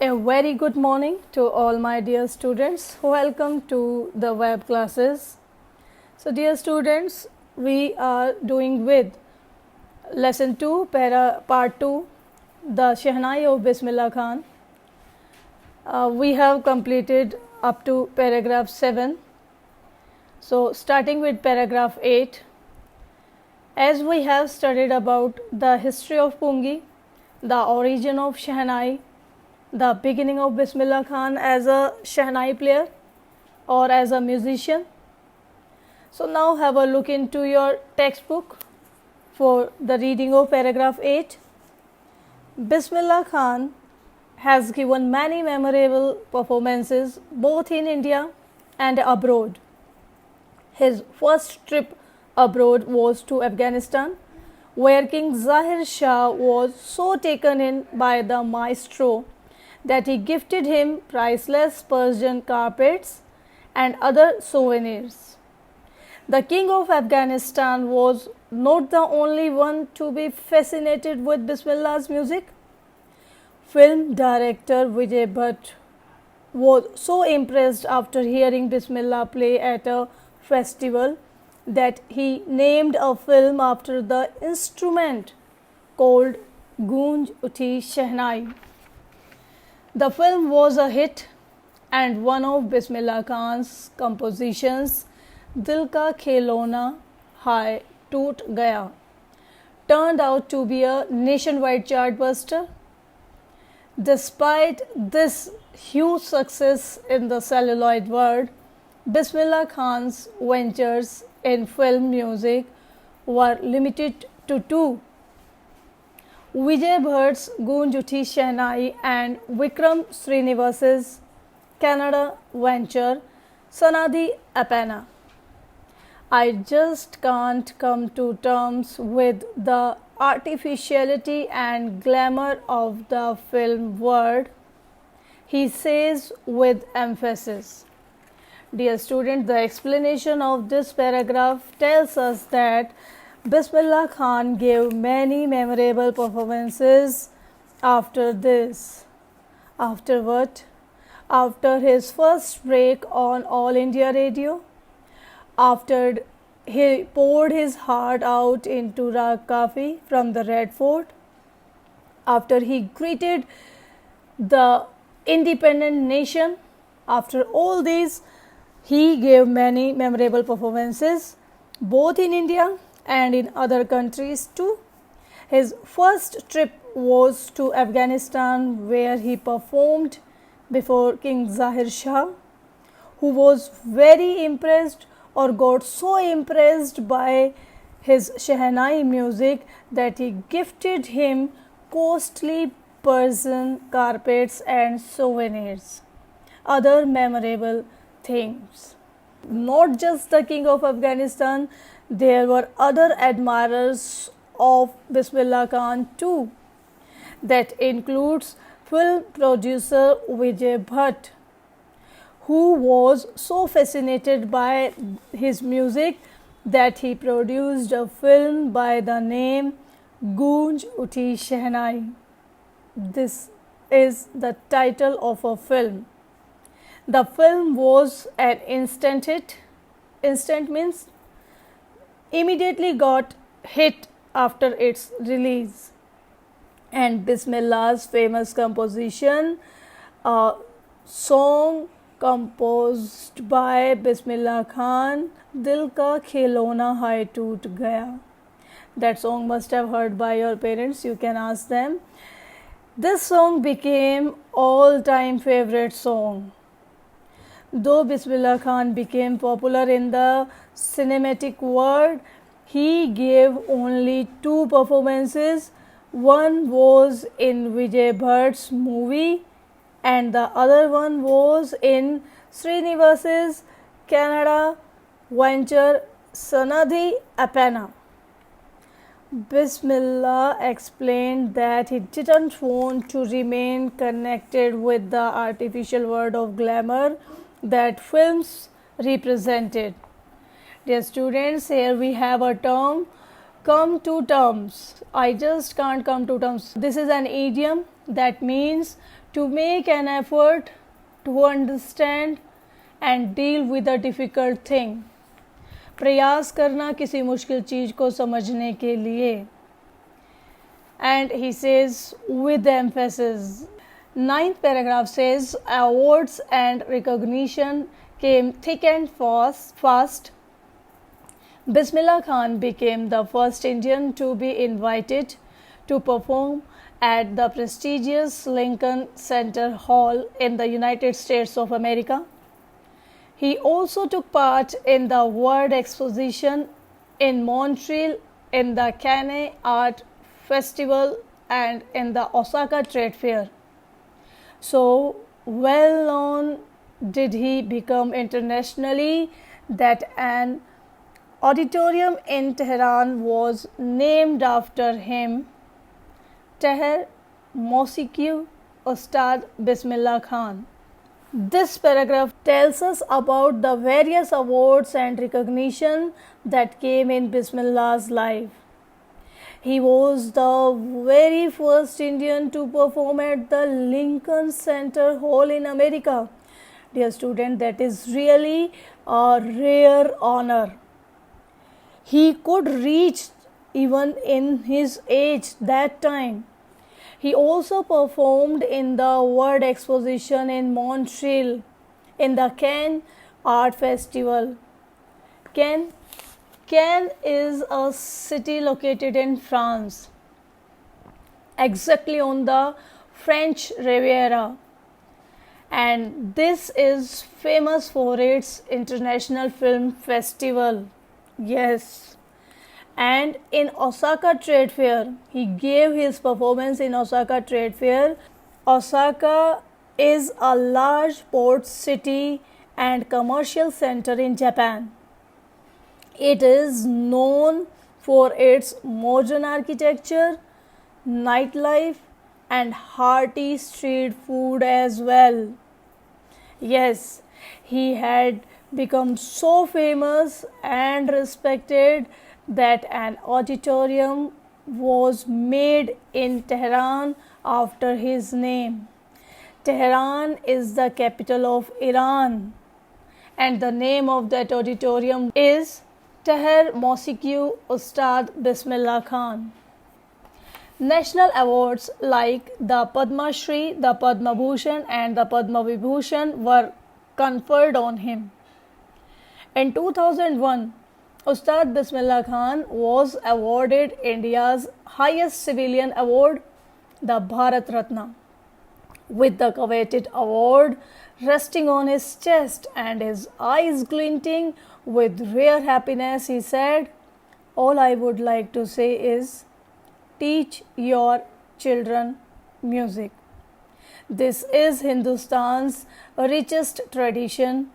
A very good morning to all my dear students. Welcome to the web classes. So dear students, we are doing with lesson 2 part 2, the Shehnai of Bismillah Khan. We have completed up to paragraph 7. So starting with paragraph 8, as we have studied about the history of Pungi, the origin of Shehnai, the beginning of Bismillah Khan as a Shehnai player or as a musician. So now have a look into your textbook for the reading of paragraph 8. Bismillah Khan has given many memorable performances both in India and abroad. His first trip abroad was to Afghanistan, where King Zahir Shah was so taken in by the maestro that he gifted him priceless Persian carpets and other souvenirs. The king of Afghanistan was not the only one to be fascinated with Bismillah's music. Film director Vijay Bhatt was so impressed after hearing Bismillah play at a festival that he named a film after the instrument called Goonj Uthi Shehnai. The film was a hit, and one of Bismillah Khan's compositions, Dil Ka Khelona Hai Toot Gaya, turned out to be a nationwide chartbuster. Despite this huge success in the celluloid world, Bismillah Khan's ventures in film music were limited to two: Vijay Bhatt's Goonj Uthi Shehnai and Vikram Srinivas's Kannada venture Sanadhi Apana. I just can't come to terms with the artificiality and glamour of the film world, he says with emphasis. Dear student, the explanation of this paragraph tells us that Bismillah Khan gave many memorable performances after this. After what? After his first break on All India Radio, after he poured his heart out into Rag Kafi from the Red Fort, after he greeted the independent nation, after all these, he gave many memorable performances both in India and in other countries too. His first trip was to Afghanistan, where he performed before King Zahir Shah, who was very impressed or got so impressed by his Shehnai music that he gifted him costly Persian carpets and souvenirs, other memorable things. Not just the king of Afghanistan, there were other admirers of Bismillah Khan too. That includes film producer Vijay Bhatt, who was so fascinated by his music that he produced a film by the name Goonj Uthi Shehnai. This is the title of a film. The film was an instant hit. Instant means immediately got hit after its release. And Bismillah's famous composition, a song composed by Bismillah Khan, Dil Ka Khelona Hai Toot Gaya. That song must have heard by your parents, you can ask them. This song became all-time favorite song. Though Bismillah Khan became popular in the cinematic world, he gave only two performances. One was in Vijay Bhatt's movie and the other one was in Srinivas's Kannada venture Sanadhi Apana. Bismillah explained that he didn't want to remain connected with the artificial world of glamour that films represented. Dear students, here we have a term, come to terms. I just can't come to terms. This is an idiom that means to make an effort to understand and deal with a difficult thing. प्रयास करना किसी मुश्किल चीज़ को समझने के लिए. And he says with emphasis. Ninth paragraph says awards and recognition came thick and fast. Bismillah Khan became the first Indian to be invited to perform at the prestigious Lincoln Center Hall in the United States of America. He also took part in the World Exposition in Montreal, in the Cannes Art Festival, and in the Osaka Trade Fair. So well known did he become internationally that an auditorium in Tehran was named after him, Teher Mausiqui Ustad Bismillah Khan. This paragraph tells us about the various awards and recognition that came in Bismillah's life. He was the very first Indian to perform at the Lincoln Center Hall in America. Dear student, that is really a rare honor. He could reach even in his age that time. He also performed in the World Exposition in Montreal, in the Cannes Art Festival. Cannes is a city located in France, exactly on the French Riviera, and this is famous for its international film festival. Yes. And in Osaka Trade Fair, he gave his performance in Osaka Trade Fair. Osaka is a large port city and commercial center in Japan. It is known for its modern architecture, nightlife, and hearty street food as well. Yes, he had become so famous and respected that an auditorium was made in Tehran after his name. Tehran is the capital of Iran, and the name of that auditorium is Teher Mausiqui Ustad Bismillah Khan. National awards like the Padma Shri, the Padma Bhushan, and the Padma Vibhushan were conferred on him. In 2001, Ustad Bismillah Khan was awarded India's highest civilian award, the Bharat Ratna. With the coveted award resting on his chest and his eyes glinting with rare happiness, he said, "All I would like to say is, teach your children music. This is Hindustan's richest tradition.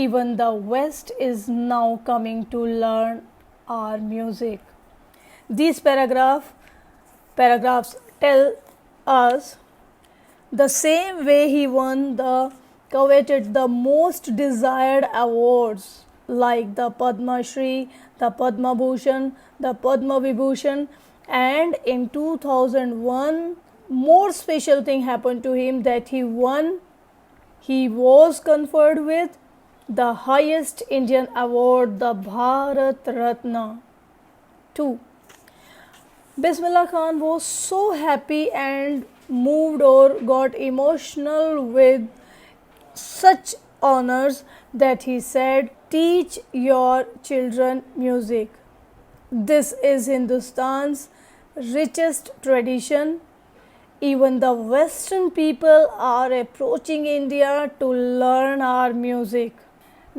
Even the West is now coming to learn our music." These paragraphs tell us the same way he won the most desired awards like the Padma Shri, the Padma Bhushan, the Padma Vibhushan, and in 2001 more special thing happened to him that he was conferred with the highest Indian award, the Bharat Ratna. 2. Bismillah Khan was so happy and moved or got emotional with such honors that he said, "Teach your children music. This is Hindustan's richest tradition. Even the Western people are approaching India to learn our music."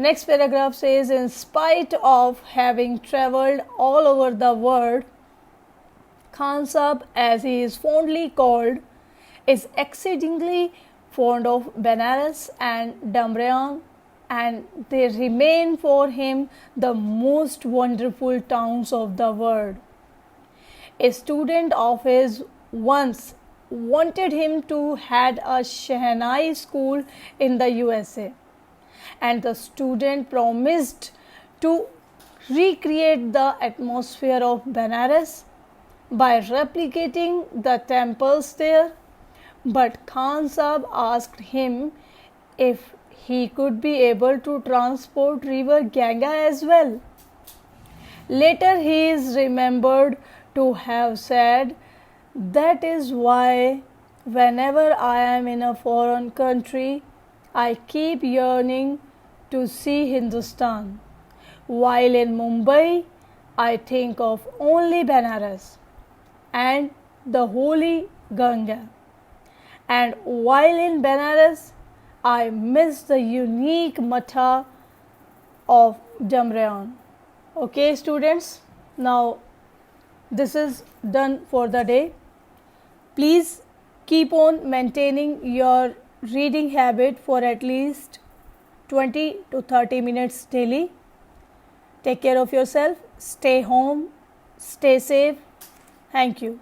Next paragraph says, in spite of having traveled all over the world, Khan Sahib, as he is fondly called, is exceedingly fond of Benares and Damriang, and they remain for him the most wonderful towns of the world. A student of his once wanted him to head a Shehnai school in the USA, and the student promised to recreate the atmosphere of Benares by replicating the temples there. But Khan Sahib asked him if he could be able to transport river Ganga as well. Later he is remembered to have said, "That is why whenever I am in a foreign country, I keep yearning to see Hindustan. While in Mumbai, I think of only Benares and the holy Ganga. And while in Benares, I miss the unique matha of Damrayan." Okay, students, now this is done for the day. Please keep on maintaining your reading habit for at least 20 to 30 minutes daily. Take care of yourself. Stay home. Stay safe. Thank you.